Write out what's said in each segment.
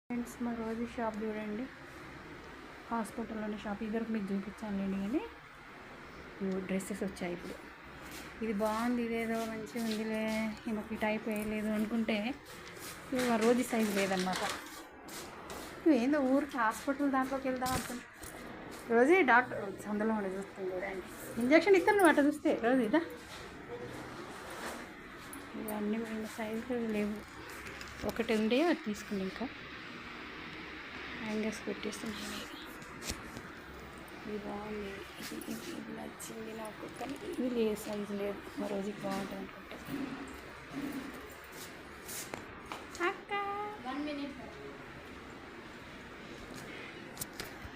Friends మా రోజు shop చూడండి, హాస్పిటల్లోని షాప్ ఇద్దరికి మీకు చూపించానులేండి. కానీ ఇవి డ్రెస్సెస్ వచ్చాయి ఇప్పుడు. ఇది బాగుంది, ఇదేదో మంచిగా ఉందిలే, ఈమెకి టైప్ వేయలేదు అనుకుంటే ఇవి మా రోజు సైజు లేదన్నమాట. ఇవేందో ఊరికి హాస్పిటల్ దాంట్లోకి వెళ్దాం అనుకుంటా. రోజే డాక్టర్ సందులో ఉండి చూస్తుంది చూడండి. ఇంజక్షన్ ఇస్తాను నువ్వు అట్లా చూస్తే రోజు ఇదా. ఇవన్నీ సైజులు లేవు, ఒకటి ఉండే అది తీసుకుని ఇంకా హ్యాంగర్స్ పెట్టేస్తున్నాను. ఇది బాగుంది, ఇది నచ్చింది నాకు, కానీ ఇది లేదు, సైజు లేదు. మా రోజుకి బాగుంటుంది అనుకుంటే. అక్క 1 minute.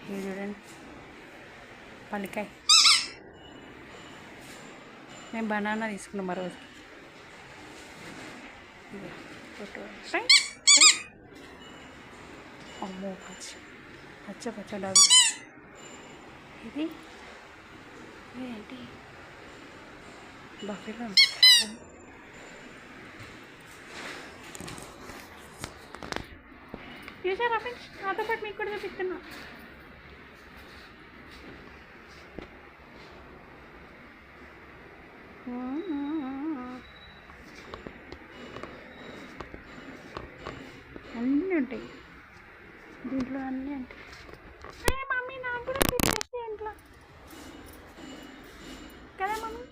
ఇది చూడండి, పల్లికాయ. మేము బనానా తీసుకున్నాం మా రోజుకి. ఫోటో అమ్మో, పచ్చ డబ్బు. ఇది ఏంటి బఫెలో చూసారా ఫ్రెండ్స్, నాతో పాటు మీకు కూడా చూపిస్తున్నా. అన్నీ ఉంటాయి దీంట్లో, అన్నీ ఉంటాయి. మమ్మీ నాకు కూడా పెట్టేసి ఇంట్లో కదా మమ్మీ.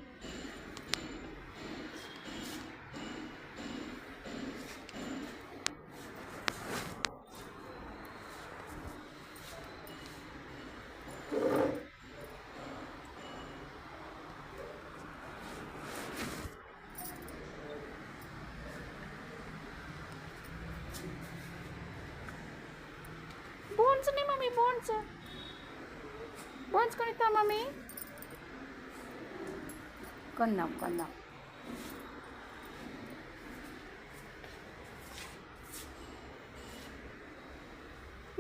బోన్స్ ఉన్నాయి మమ్మీ, బోన్స్ కొనిస్తా మమ్మీ. కొందాం.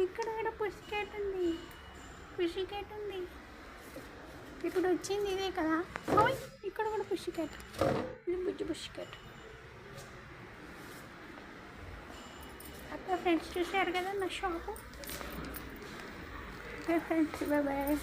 ఇక్కడ కూడా పుషికేట్ ఉంది. ఇప్పుడు వచ్చింది ఇదే కదా. ఇక్కడ కూడా పుషికేట్, ఇది బుజ్జి పుషికేట్. అక్కడ ఫ్రెండ్స్ చూశారు కదా నా షాపు. Okay friends, bye.